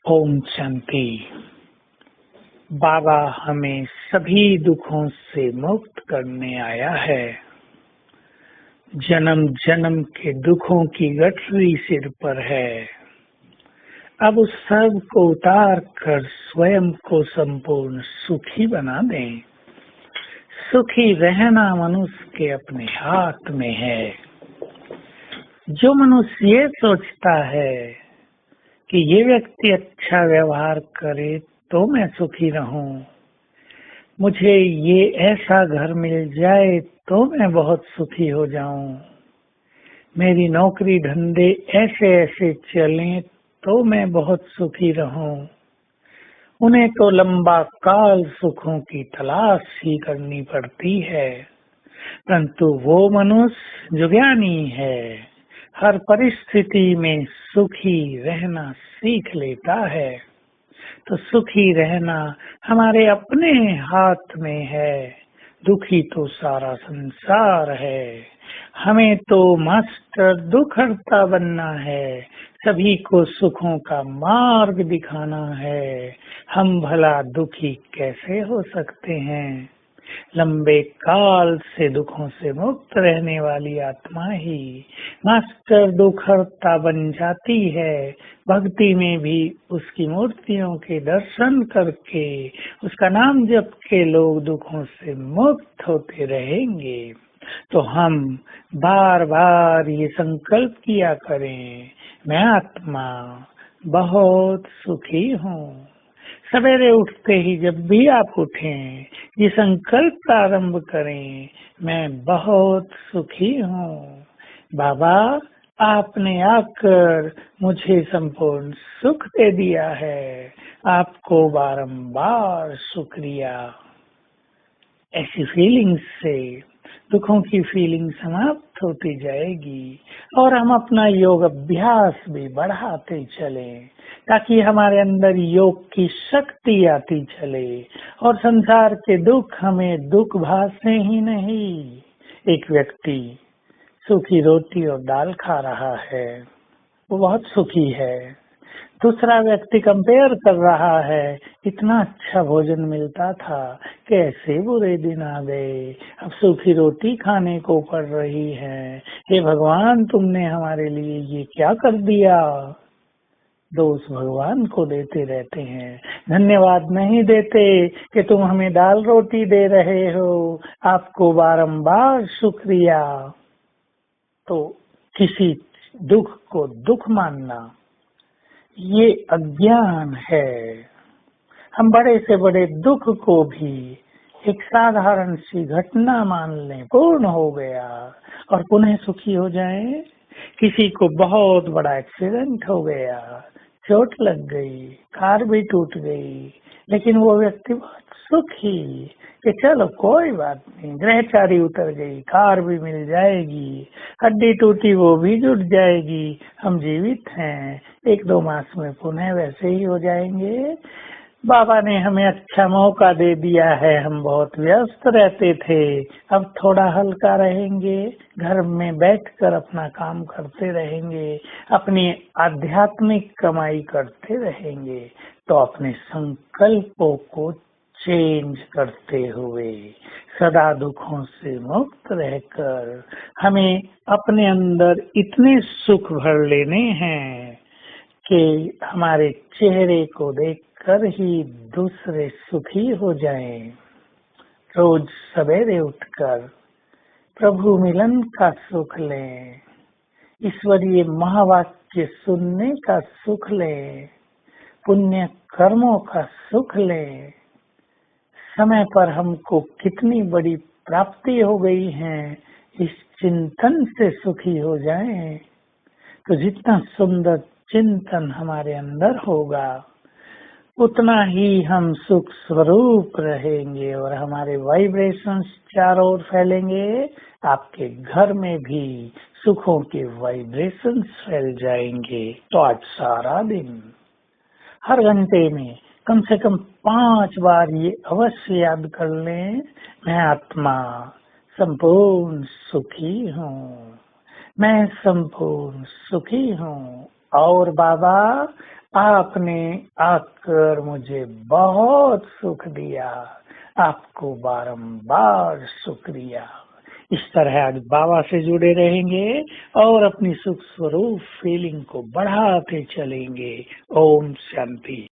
ओम शांति। बाबा हमें सभी दुखों से मुक्त करने आया है। जन्म जन्म के दुखों की गठरी सिर पर है। अब उस सब को उतार कर स्वयं को संपूर्ण सुखी बना दें। सुखी रहना मनुष्य के अपने हाथ में है। जो मनुष्य ये सोचता है कि ये व्यक्ति अच्छा व्यवहार करे तो मैं सुखी रहूं, मुझे ये ऐसा घर मिल जाए तो मैं बहुत सुखी हो जाऊं, मेरी नौकरी धंधे ऐसे ऐसे चलें तो मैं बहुत सुखी रहूं, उन्हें तो लंबा काल सुखों की तलाश ही करनी पड़ती है। परंतु वो मनुष्य जो ज्ञानी है हर परिस्थिति में सुखी रहना सीख लेता है। तो सुखी रहना हमारे अपने हाथ में है। दुखी तो सारा संसार है। हमें तो मास्टर दुखहर्ता बनना है। सभी को सुखों का मार्ग दिखाना है। हम भला दुखी कैसे हो सकते हैं? लंबे काल से दुखों से मुक्त रहने वाली आत्मा ही मास्टर दुखहर्ता बन जाती है। भक्ति में भी उसकी मूर्तियों के दर्शन करके उसका नाम जप के लोग दुखों से मुक्त होते रहेंगे। तो हम बार बार ये संकल्प किया करें, मैं आत्मा बहुत सुखी हूँ। सवेरे उठते ही जब भी आप उठें ये संकल्प प्रारंभ करें, मैं बहुत सुखी हूँ। बाबा आपने आकर मुझे संपूर्ण सुख दे दिया है, आपको बारंबार शुक्रिया। ऐसी फीलिंग से दुखों की फीलिंग समाप्त होती जाएगी और हम अपना योग अभ्यास भी बढ़ाते चलें ताकि हमारे अंदर योग की शक्ति आती चले और संसार के दुख हमें दुख भासे ही नहीं। एक व्यक्ति सूखी रोटी और दाल खा रहा है, वो बहुत सुखी है। दूसरा व्यक्ति कंपेयर कर रहा है, इतना अच्छा भोजन मिलता था, कैसे बुरे दिन आ गए, अब सूखी रोटी खाने को पड़ रही है। हे भगवान तुमने हमारे लिए ये क्या कर दिया? दोष भगवान को देते रहते हैं, धन्यवाद नहीं देते कि तुम हमें दाल रोटी दे रहे हो, आपको बारंबार शुक्रिया। तो किसी दुख को दुख मानना ये अज्ञान है। हम बड़े से बड़े दुख को भी एक साधारण सी घटना मान लें, पूर्ण हो गया और पुनः सुखी हो जाएं। किसी को बहुत बड़ा एक्सीडेंट हो गया, चोट लग गई, कार भी टूट गई, लेकिन वो व्यक्ति बहुत सुखी कि चलो कोई बात नहीं, ग्रहचारी उतर गई, कार भी मिल जाएगी, हड्डी टूटी वो भी जुट जाएगी, हम जीवित हैं, 1-2 मास में पुनः वैसे ही हो जाएंगे। बाबा ने हमें अच्छा मौका दे दिया है, हम बहुत व्यस्त रहते थे, अब थोड़ा हल्का रहेंगे, घर में बैठकर अपना काम करते रहेंगे, अपनी आध्यात्मिक कमाई करते रहेंगे। तो अपने संकल्पों को चेंज करते हुए सदा दुखों से मुक्त रहकर हमें अपने अंदर इतने सुख भर लेने हैं कि हमारे चेहरे को देखकर ही दूसरे सुखी हो जाएं। रोज सवेरे उठकर प्रभु मिलन का सुख लें, ईश्वरीय महावाक्य सुनने का सुख लें, पुण्य कर्मों का सुख लें। समय पर हमको कितनी बड़ी प्राप्ति हो गई है, इस चिंतन से सुखी हो जाएं। तो जितना सुंदर चिंतन हमारे अंदर होगा उतना ही हम सुख स्वरूप रहेंगे और हमारे वाइब्रेशंस चारों ओर फैलेंगे। आपके घर में भी सुखों के वाइब्रेशंस फैल जाएंगे। तो आज सारा दिन हर घंटे में कम से कम 5 बार ये अवश्य याद कर लें, मैं आत्मा संपूर्ण सुखी हूँ, मैं संपूर्ण सुखी हूँ। और बाबा आपने आकर मुझे बहुत सुख दिया, आपको बारंबार शुक्रिया। इस तरह आज बाबा से जुड़े रहेंगे और अपनी सुख स्वरूप फीलिंग को बढ़ाते चलेंगे। ओम शांति।